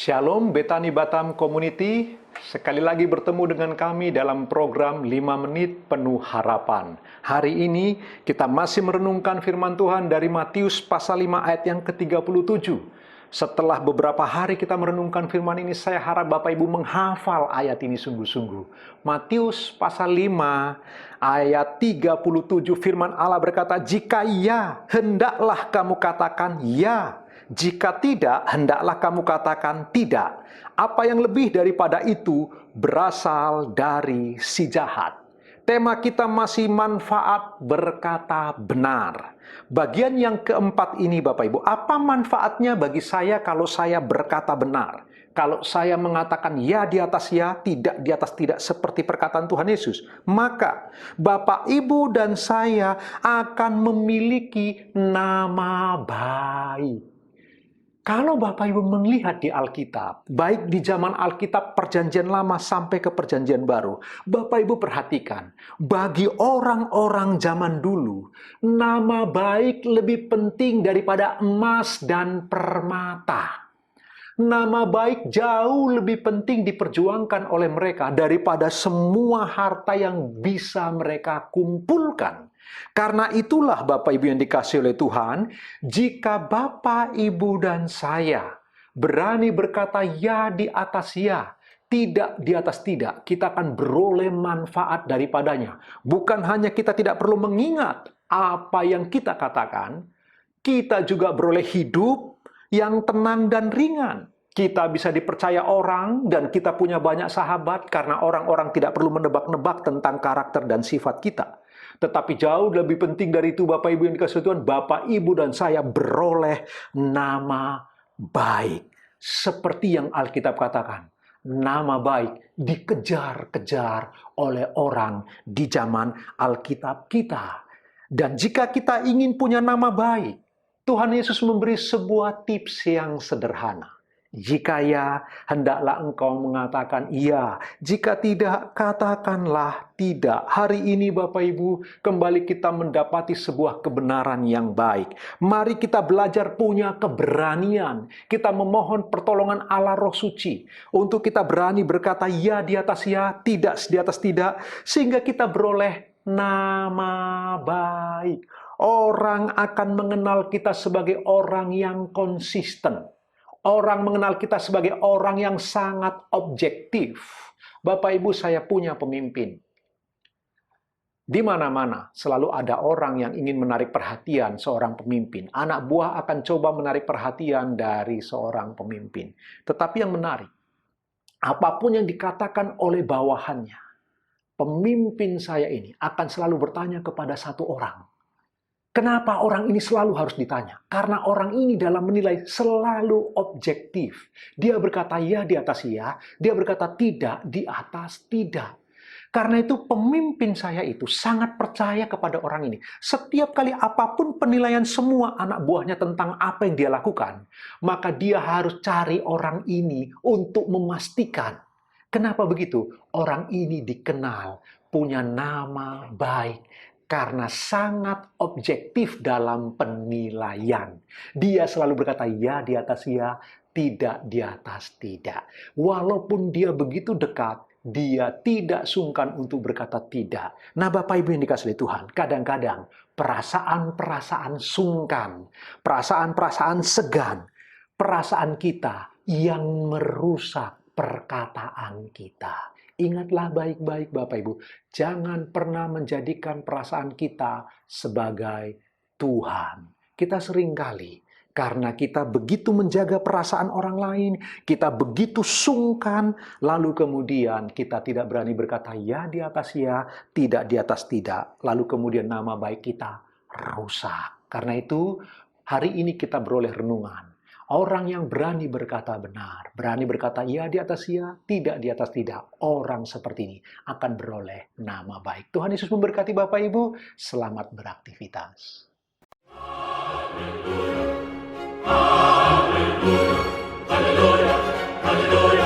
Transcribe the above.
Shalom Betani Batam Community, sekali lagi bertemu dengan kami dalam program 5 Menit Penuh Harapan. Hari ini kita masih merenungkan firman Tuhan dari Matius pasal 5 ayat yang ke-37. Setelah beberapa hari kita merenungkan firman ini, saya harap Bapak Ibu menghafal ayat ini sungguh-sungguh. Matius pasal 5 ayat 37 firman Allah berkata, "Jika ya, hendaklah kamu katakan ya. Jika tidak, hendaklah kamu katakan tidak. Apa yang lebih daripada itu berasal dari si jahat." Tema kita masih manfaat berkata benar. Bagian yang keempat ini Bapak Ibu, apa manfaatnya bagi saya kalau saya berkata benar? Kalau saya mengatakan ya di atas ya, tidak di atas tidak seperti perkataan Tuhan Yesus, maka Bapak Ibu dan saya akan memiliki nama baik. Kalau Bapak Ibu melihat di Alkitab, baik di zaman Alkitab Perjanjian Lama sampai ke Perjanjian Baru, Bapak Ibu perhatikan, bagi orang-orang zaman dulu, nama baik lebih penting daripada emas dan permata. Nama baik jauh lebih penting diperjuangkan oleh mereka daripada semua harta yang bisa mereka kumpulkan. Karena itulah Bapak Ibu yang dikasihi oleh Tuhan, jika Bapak Ibu dan saya berani berkata ya di atas ya, tidak di atas tidak, kita akan beroleh manfaat daripadanya. Bukan hanya kita tidak perlu mengingat apa yang kita katakan, kita juga beroleh hidup yang tenang dan ringan. Kita bisa dipercaya orang dan kita punya banyak sahabat karena orang-orang tidak perlu menebak-nebak tentang karakter dan sifat kita. Tetapi jauh lebih penting dari itu Bapak Ibu yang dikasihi Tuhan, Bapak Ibu dan saya beroleh nama baik. Seperti yang Alkitab katakan, nama baik dikejar-kejar oleh orang di zaman Alkitab kita. Dan jika kita ingin punya nama baik, Tuhan Yesus memberi sebuah tips yang sederhana. Jika ya, hendaklah engkau mengatakan iya. Jika tidak, katakanlah tidak. Hari ini Bapak Ibu, kembali kita mendapati sebuah kebenaran yang baik. Mari kita belajar punya keberanian. Kita memohon pertolongan Allah Roh Suci. Untuk kita berani berkata ya di atas ya, tidak di atas tidak. Sehingga kita beroleh nama baik. Orang akan mengenal kita sebagai orang yang konsisten. Orang mengenal kita sebagai orang yang sangat objektif. Bapak Ibu, saya punya pemimpin. Di mana-mana selalu ada orang yang ingin menarik perhatian seorang pemimpin. Anak buah akan coba menarik perhatian dari seorang pemimpin. Tetapi yang menarik, apapun yang dikatakan oleh bawahannya, pemimpin saya ini akan selalu bertanya kepada satu orang. Kenapa orang ini selalu harus ditanya? Karena orang ini dalam menilai selalu objektif. Dia berkata ya di atas ya, dia berkata tidak di atas tidak. Karena itu pemimpin saya itu sangat percaya kepada orang ini. Setiap kali apapun penilaian semua anak buahnya tentang apa yang dia lakukan, maka dia harus cari orang ini untuk memastikan. Kenapa begitu? Orang ini dikenal, punya nama baik. Karena sangat objektif dalam penilaian. Dia selalu berkata ya di atas ya, tidak di atas tidak. Walaupun dia begitu dekat, dia tidak sungkan untuk berkata tidak. Nah Bapak Ibu yang dikasihi Tuhan, kadang-kadang perasaan-perasaan sungkan, perasaan-perasaan segan, perasaan kita yang merusak perkataan kita. Ingatlah baik-baik Bapak Ibu, jangan pernah menjadikan perasaan kita sebagai Tuhan. Kita seringkali, karena kita begitu menjaga perasaan orang lain, kita begitu sungkan, lalu kemudian kita tidak berani berkata ya di atas ya, tidak di atas tidak. Lalu kemudian nama baik kita rusak. Karena itu, hari ini kita beroleh renungan. Orang yang berani berkata benar, berani berkata ya di atas ya, tidak di atas tidak. Orang seperti ini akan beroleh nama baik. Tuhan Yesus memberkati Bapak Ibu. Selamat beraktivitas. Haleluya, haleluya, haleluya.